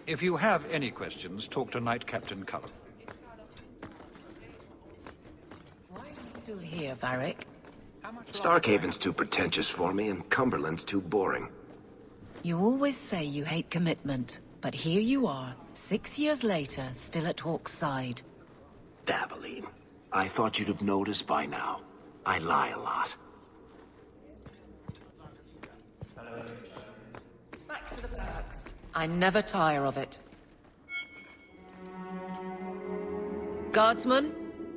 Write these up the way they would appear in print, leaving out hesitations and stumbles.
If you have any questions, talk to Knight Captain Cullen. Why are you still here, Varric? Starkhaven's too pretentious for me, and Cumberland's too boring. You always say you hate commitment, but here you are, 6 years later, still at Hawke's side. Daveline, I thought you'd have noticed by now. I lie a lot. Back to the barracks. I never tire of it. Guardsmen,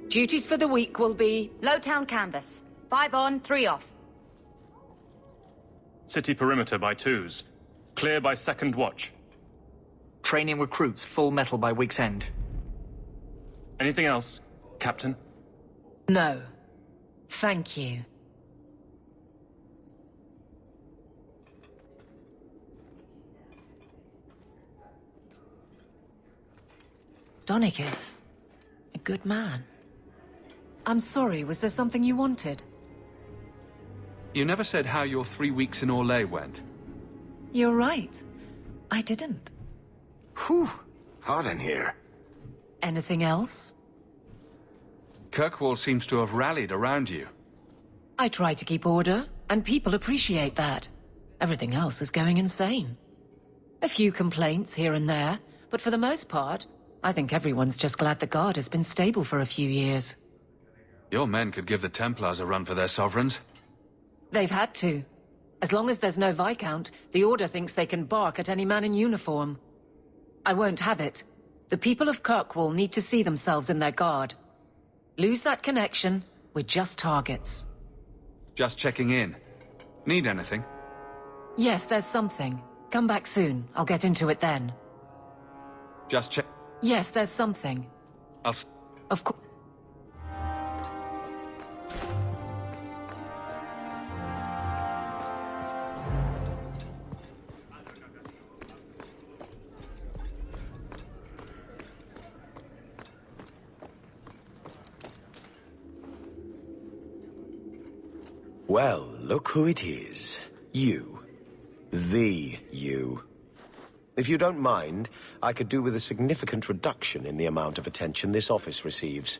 duties for the week will be... Lowtown canvas. 5 on, 3 off. City perimeter by 2s. Clear by 2nd watch. Training recruits full metal by week's end. Anything else, Captain? No. Thank you. Donicus. A good man. I'm sorry, was there something you wanted? You never said how your 3 weeks in Orlais went. You're right. I didn't. Whew. Hot in here. Anything else? Kirkwall seems to have rallied around you. I try to keep order, and people appreciate that. Everything else is going insane. A few complaints here and there, but for the most part, I think everyone's just glad the Guard has been stable for a few years. Your men could give the Templars a run for their sovereigns. They've had to. As long as there's no Viscount, the Order thinks they can bark at any man in uniform. I won't have it. The people of Kirkwall need to see themselves in their Guard. Lose that connection, we're just targets. Just checking in. Need anything? Yes, there's something. Come back soon. I'll get into it then. Just check... Yes, there's something. Of course. Well, look who it is. You. The you. If you don't mind, I could do with a significant reduction in the amount of attention this office receives.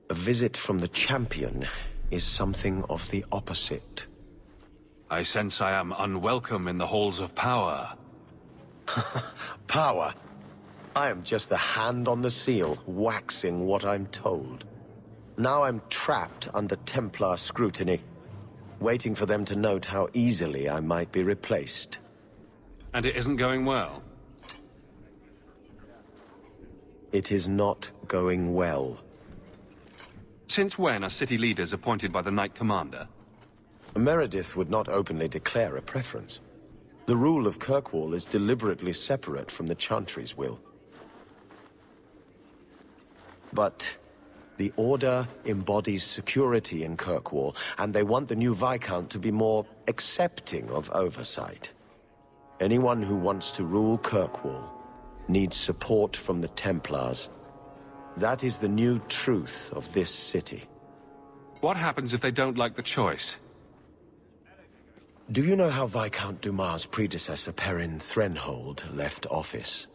A visit from the Champion is something of the opposite. I sense I am unwelcome in the halls of power. Power? I am just the hand on the seal, waxing what I'm told. Now I'm trapped under Templar scrutiny, waiting for them to note how easily I might be replaced. And it isn't going well? It is not going well. Since when are city leaders appointed by the Knight Commander? Meredith would not openly declare a preference. The rule of Kirkwall is deliberately separate from the Chantry's will. But the Order embodies security in Kirkwall, and they want the new Viscount to be more accepting of oversight. Anyone who wants to rule Kirkwall needs support from the Templars. That is the new truth of this city. What happens if they don't like the choice? Do you know how Viscount Dumas' predecessor, Perrin Threnhold, left office?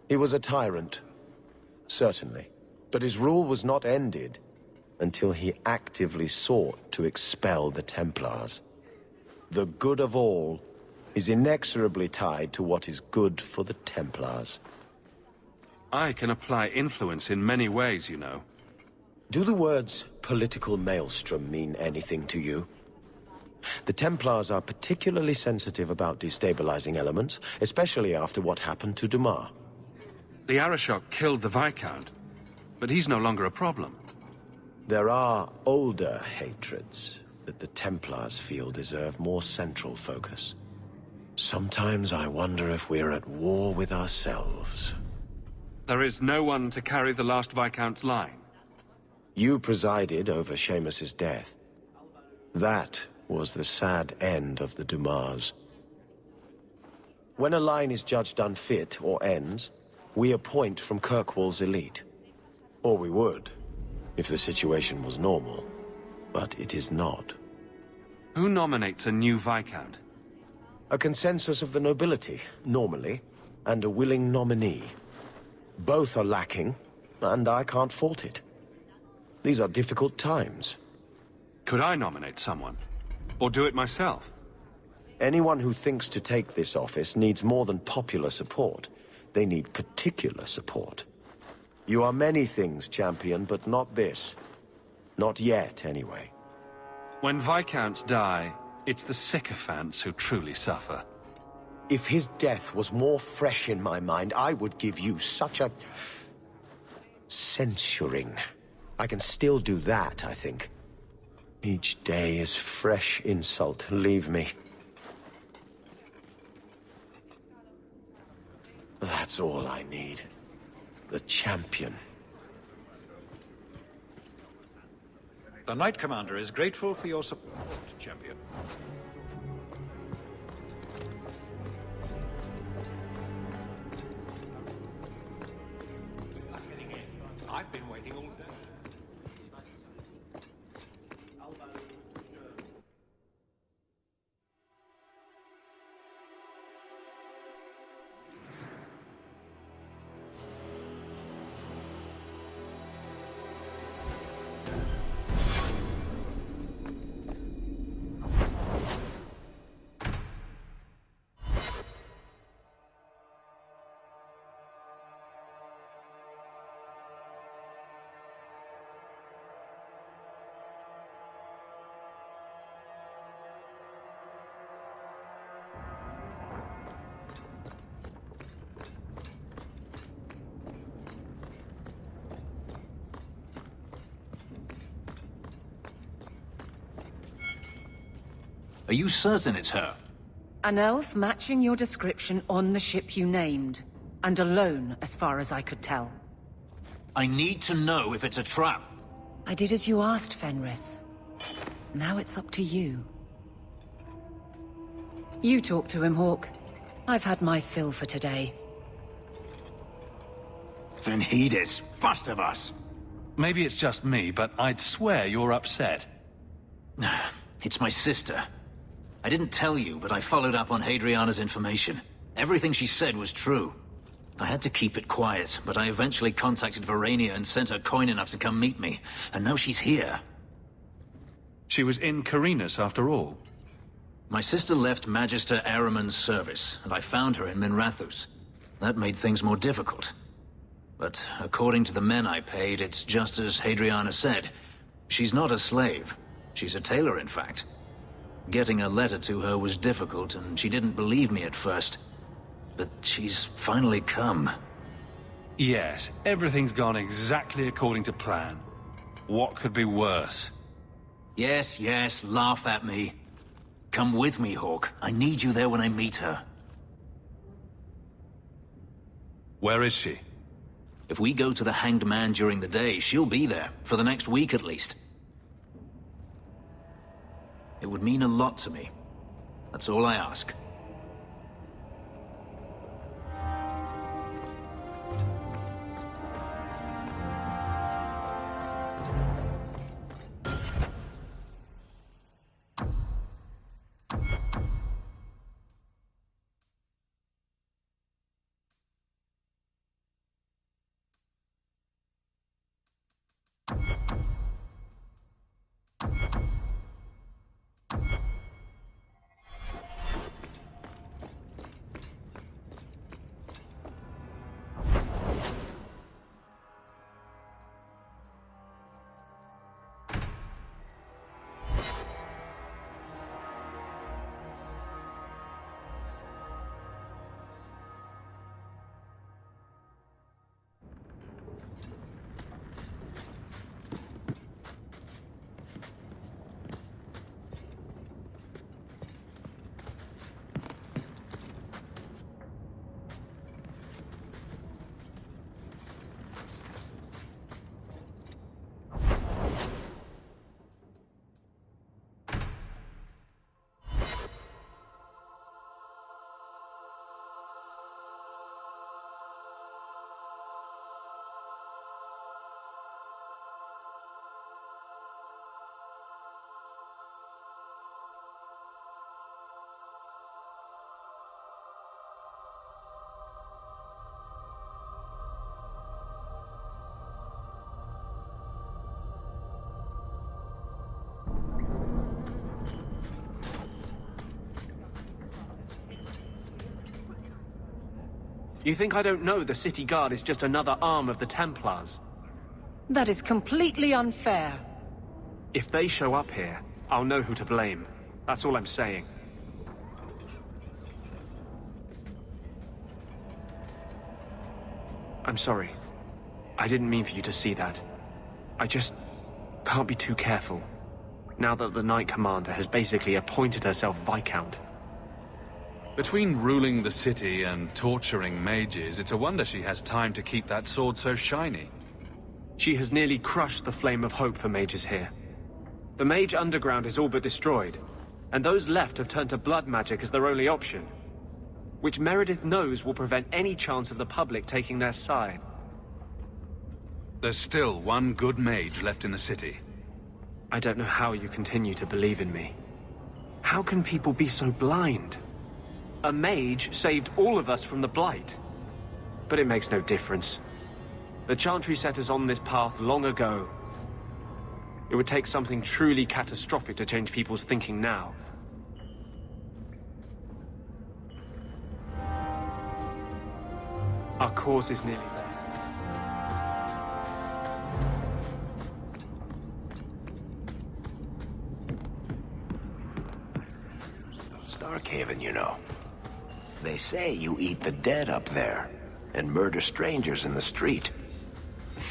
He was a tyrant, certainly. But his rule was not ended until he actively sought to expel the Templars. The good of all is inexorably tied to what is good for the Templars. I can apply influence in many ways, you know. Do the words political maelstrom mean anything to you? The Templars are particularly sensitive about destabilizing elements, especially after what happened to Dumas. The Arishok killed the Viscount, but he's no longer a problem. There are older hatreds that the Templars feel deserve more central focus. Sometimes I wonder if we're at war with ourselves. There is no one to carry the last Viscount's line. You presided over Seamus's death. That was the sad end of the Dumas. When a line is judged unfit or ends, we appoint from Kirkwall's elite. Or we would, if the situation was normal. But it is not. Who nominates a new Viscount? A consensus of the nobility, normally. and a willing nominee. Both are lacking, and I can't fault it. These are difficult times. Could I nominate someone? Or do it myself? Anyone who thinks to take this office needs more than popular support. They need particular support. You are many things, champion, but not this. Not yet, anyway. When Viscounts die, it's the sycophants who truly suffer. If his death was more fresh in my mind, I would give you such a... censuring. I can still do that, I think. Each day is fresh insult. Leave me. That's all I need. The champion. The Knight Commander is grateful for your support, champion. I've been waiting all day. Are you certain it's her? An elf matching your description on the ship you named. And alone, as far as I could tell. I need to know if it's a trap. I did as you asked, Fenris. Now it's up to you. You talk to him, Hawk. I've had my fill for today. Venhedis, first of us. Maybe it's just me, but I'd swear you're upset. It's my sister. I didn't tell you, but I followed up on Hadriana's information. Everything she said was true. I had to keep it quiet, but I eventually contacted Verania and sent her coin enough to come meet me. And now she's here. She was in Carinus after all. My sister left Magister Ahriman's service, and I found her in Minrathous. That made things more difficult. But according to the men I paid, it's just as Hadriana said. She's not a slave. She's a tailor, in fact. Getting a letter to her was difficult, and she didn't believe me at first. But she's finally come. Yes, everything's gone exactly according to plan. What could be worse? Yes, yes, laugh at me. Come with me, Hawk. I need you there when I meet her. Where is she? If we go to the Hanged Man during the day, she'll be there, for the next week at least. It would mean a lot to me. That's all I ask. You think I don't know the City Guard is just another arm of the Templars? That is completely unfair. If they show up here, I'll know who to blame. That's all I'm saying. I'm sorry. I didn't mean for you to see that. I just can't be too careful. Now that the Knight Commander has basically appointed herself Viscount. Between ruling the city and torturing mages, it's a wonder she has time to keep that sword so shiny. She has nearly crushed the flame of hope for mages here. The Mage Underground is all but destroyed, and those left have turned to blood magic as their only option, which Meredith knows will prevent any chance of the public taking their side. There's still one good mage left in the city. I don't know how you continue to believe in me. How can people be so blind? A mage saved all of us from the Blight. But it makes no difference. The Chantry set us on this path long ago. It would take something truly catastrophic to change people's thinking now. Our cause is nearly there. Starkhaven, you know. They say you eat the dead up there, and murder strangers in the street.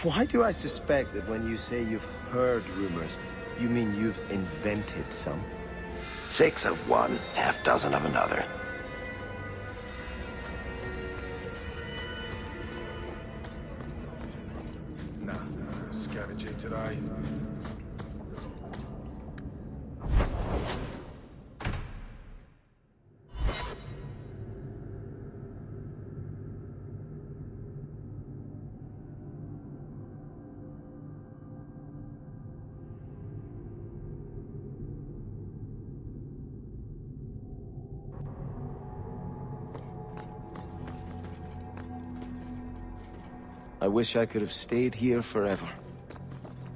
Why do I suspect that when you say you've heard rumors, you mean you've invented some? 6 of one, half dozen of another. Nah, scavenging today. I wish I could have stayed here forever.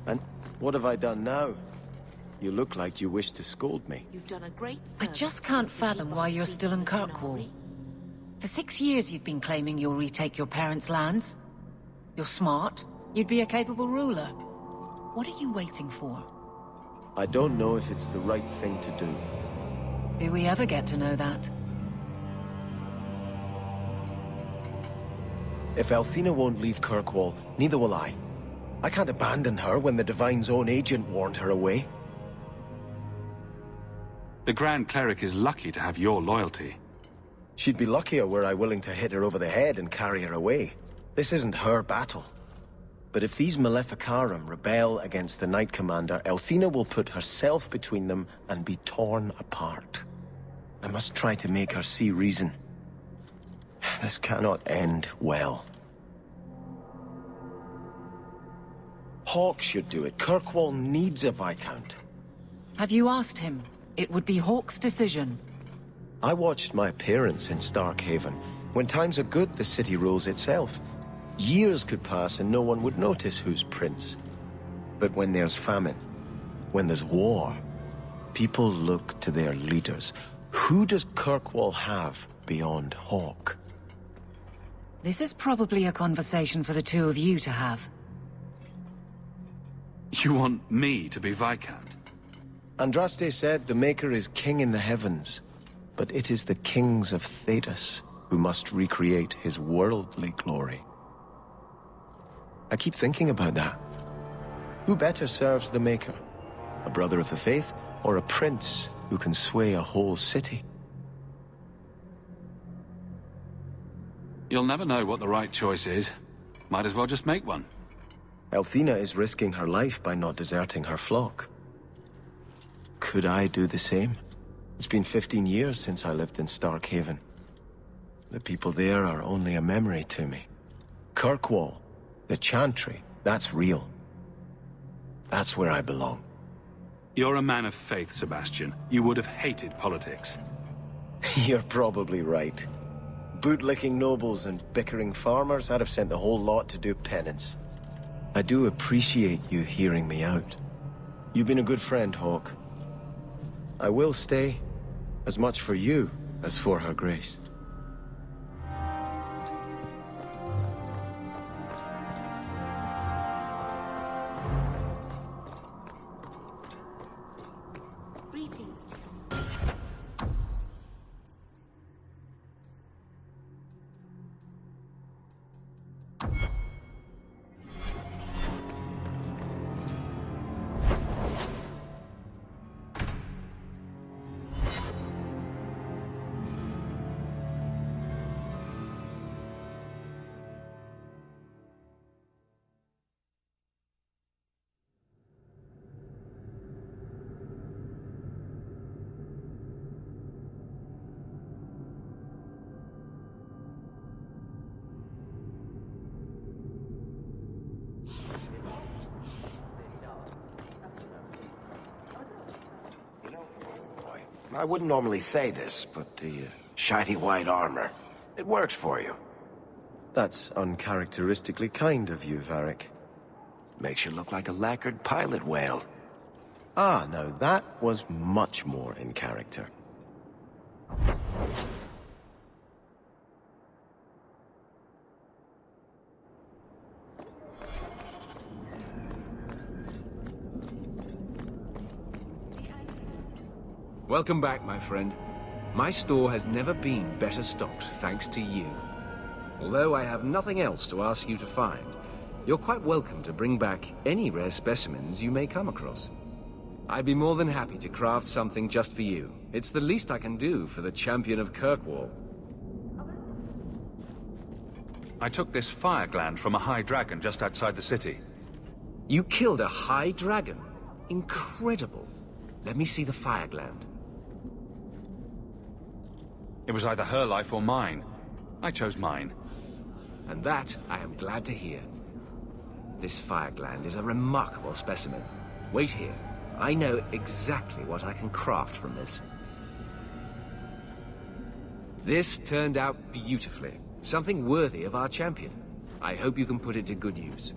And what have I done now? You look like you wish to scold me. You've done a great I just can't fathom why you're still in Kirkwall. For 6 years you've been claiming you'll retake your parents' lands. You're smart. You'd be a capable ruler. What are you waiting for? I don't know if it's the right thing to do. Do we ever get to know that? If Althena won't leave Kirkwall, neither will I. I can't abandon her when the Divine's own agent warned her away. The Grand Cleric is lucky to have your loyalty. She'd be luckier were I willing to hit her over the head and carry her away. This isn't her battle. But if these Maleficarum rebel against the Knight Commander, Althena will put herself between them and be torn apart. I must try to make her see reason. This cannot end well. Hawke should do it. Kirkwall needs a Viscount. Have you asked him? It would be Hawke's decision. I watched my parents in Starkhaven. When times are good, the city rules itself. Years could pass and no one would notice who's prince. But when there's famine, when there's war, people look to their leaders. Who does Kirkwall have beyond Hawke? This is probably a conversation for the two of you to have. You want me to be Viscount? Andraste said the Maker is king in the heavens, but it is the kings of Thedas who must recreate his worldly glory. I keep thinking about that. Who better serves the Maker? A brother of the faith, or a prince who can sway a whole city? You'll never know what the right choice is. Might as well just make one. Althena is risking her life by not deserting her flock. Could I do the same? It's been 15 years since I lived in Starkhaven. The people there are only a memory to me. Kirkwall, the Chantry, that's real. That's where I belong. You're a man of faith, Sebastian. You would have hated politics. You're probably right. Bootlicking nobles and bickering farmers, I'd have sent the whole lot to do penance. I do appreciate you hearing me out. You've been a good friend, Hawke. I will stay, as much for you as for her grace. I wouldn't normally say this, but the shiny white armor, it works for you. That's uncharacteristically kind of you, Varric. Makes you look like a lacquered pilot whale. Ah, no, that was much more in character. Welcome back, my friend. My store has never been better stocked, thanks to you. Although I have nothing else to ask you to find, you're quite welcome to bring back any rare specimens you may come across. I'd be more than happy to craft something just for you. It's the least I can do for the champion of Kirkwall. I took this fire gland from a high dragon just outside the city. You killed a high dragon? Incredible. Let me see the fire gland. It was either her life or mine. I chose mine. And that I am glad to hear. This fire gland is a remarkable specimen. Wait here. I know exactly what I can craft from this. This turned out beautifully. Something worthy of our champion. I hope you can put it to good use.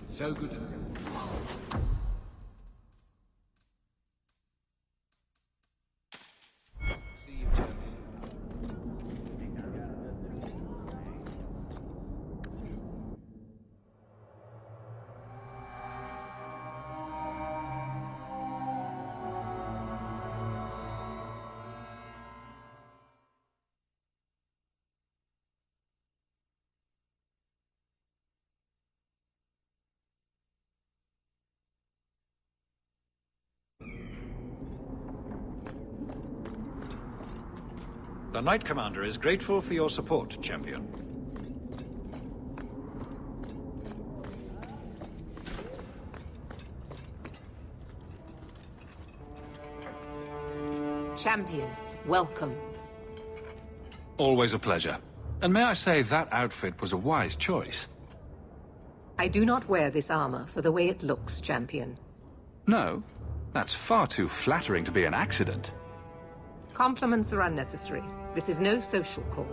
So good. See you, champion. The Knight Commander is grateful for your support, champion. Champion, welcome. Always a pleasure. And may I say that outfit was a wise choice. I do not wear this armor for the way it looks, Champion. No, that's far too flattering to be an accident. Compliments are unnecessary. This is no social call.